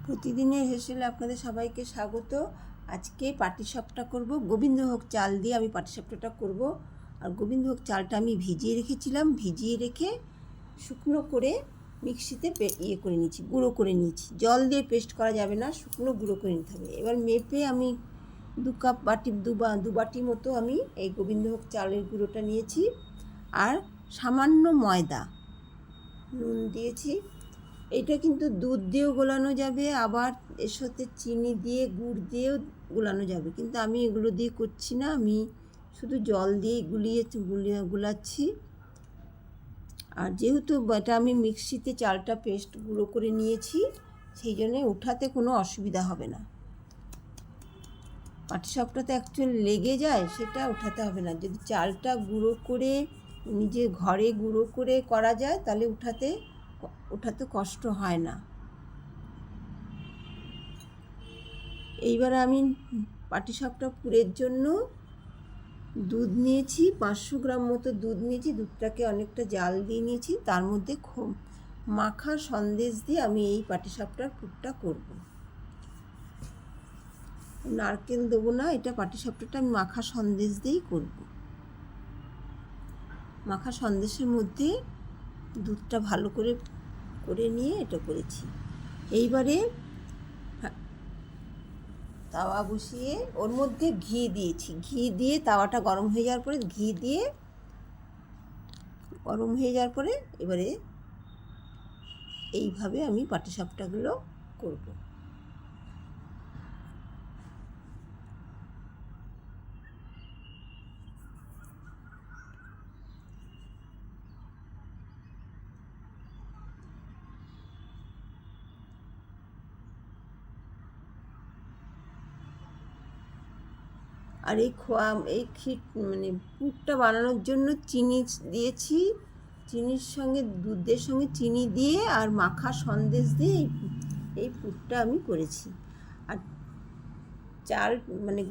প্রতিদিনের হেসেলে আপনাদের সবাইকে স্বাগত। আজকে পাটিসাপটা করব। গোবিন্দভোগ চাল দিয়ে আমি পাটিসাপটাটা করব। আর গোবিন্দভোগ চালটা আমি ভিজিয়ে রেখেছিলাম, ভিজিয়ে রেখে শুকনো করে মিক্সিতে করে নিয়েছি, গুঁড়ো করে নিয়েছি। জল দিয়ে পেস্ট করা যাবে না, শুকনো গুঁড়ো করে নিতে হবে। এবার মেপে আমি দু বাটি মতো আমি এই গোবিন্দভোগ চালের গুঁড়োটা নিয়েছি। আর সামান্য ময়দা, নুন দিয়েছি। এটা কিন্তু দুধ দিয়েও গোলানো যাবে, আবার এর সাথে চিনি দিয়ে গুড় দিয়েও গোলানো যাবে, কিন্তু আমি এগুলো দিয়ে করছি না, আমি শুধু জল দিয়ে গুলাচ্ছি। আর যেহেতু এটা আমি মিক্সিতে চালটা পেস্ট গুঁড়ো করে নিয়েছি, সেই জন্যে ওঠাতে কোনো অসুবিধা হবে না। পাটিসাপটাতে অ্যাকচুয়ালি লেগে যায়, সেটা ওঠাতে হবে না। যদি চালটা গুঁড়ো করে নিজে ঘরে গুঁড়ো করে করা যায়, তাহলে ওঠাতে কষ্ট হয় না। এইবার আমি পাটিসাপটা পুরের জন্য দুধ নিয়েছি, 500 গ্রাম মতো দুধ নিয়েছি। দুধটাকে অনেকটা জাল দিয়ে নিয়েছি। তার মধ্যে মাখা সন্দেশ দিয়ে আমি এই পাটিসাপটার পুরটা করব। নারকেল দেবো না, এটা পাটিসাপটাটা আমি মাখা সন্দেশ দিয়েই করব। মাখা সন্দেশের মধ্যে দুধটা ভালো করে নিয়ে এটা করেছি। এইবারে তাওয়া বসিয়ে ওর মধ্যে ঘি দিয়েছি। ঘি দিয়ে তাওয়াটা গরম হয়ে যাওয়ার পরে এবারে এইভাবে আমি পাটিসাপটাগুলো করব। আর এই পুরটা বানানোর জন্য চিনি দিয়েছি। চিনির সঙ্গে দুধের সঙ্গে চিনি দিয়ে আর মাখা সন্দেশ দিয়ে এই পুরটা আমি করেছি। আর চাল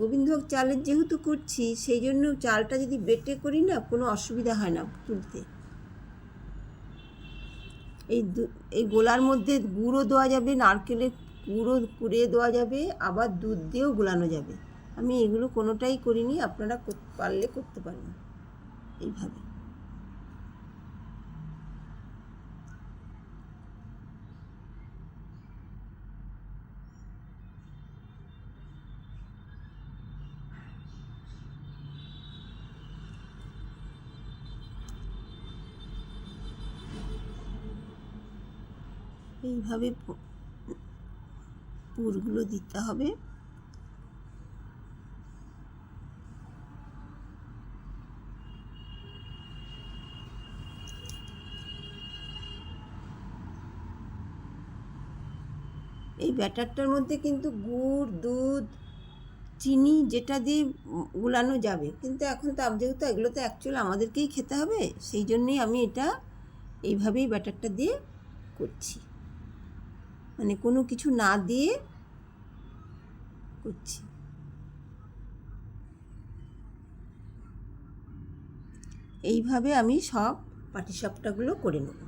গোবিন্দভোগ চালের যেহেতু করছি, সেই জন্য চালটা যদি বেটে করি না, কোনো অসুবিধা হয় না তুলতে। এই গোলার মধ্যে গুঁড়ো দেওয়া যাবে, নারকেলের গুঁড়ো কুড়িয়ে দেওয়া যাবে, আবার দুধ দিয়েও গোলানো যাবে। আমি এগুলো কোনোটাই করিনি, আপনারা পারলে করতে পারেন এইভাবে। এইভাবে পুরগুলো দিতে হবে। এই ব্যাটারটার মধ্যে কিন্তু গুড়, দুধ, চিনি যেটা দিয়ে গুলানো যাবে, কিন্তু এখন তো যেহেতু এগুলো তো অ্যাকচুয়ালি আমাদেরকেই খেতে হবে, সেই জন্যেই আমি এটা এইভাবেই ব্যাটারটা দিয়ে করছি, কোনো কিছু না দিয়ে করছি। এইভাবে আমি সব পাটিসাপটাগুলো করে নেব।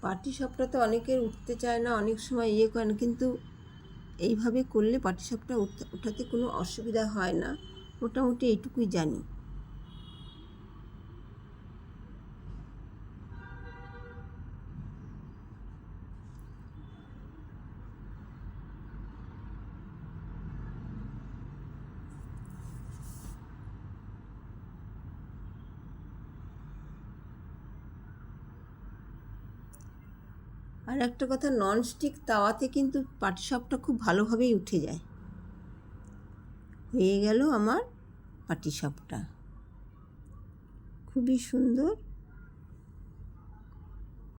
পাটিসাপটাতে অনেকের উঠতে চায় না, অনেক সময় করেন, কিন্তু এইভাবে করলে পাটিসাপটা ওঠাতে কোনো অসুবিধা হয় না। মোটামুটি এইটুকুই জানি। আর একটা কথা, ননস্টিক তাওয়াতে কিন্তু পাটিসাপটা খুব ভালোভাবেই উঠে যায়। হয়ে গেল আমার পাটিসাপটা, খুবই সুন্দর।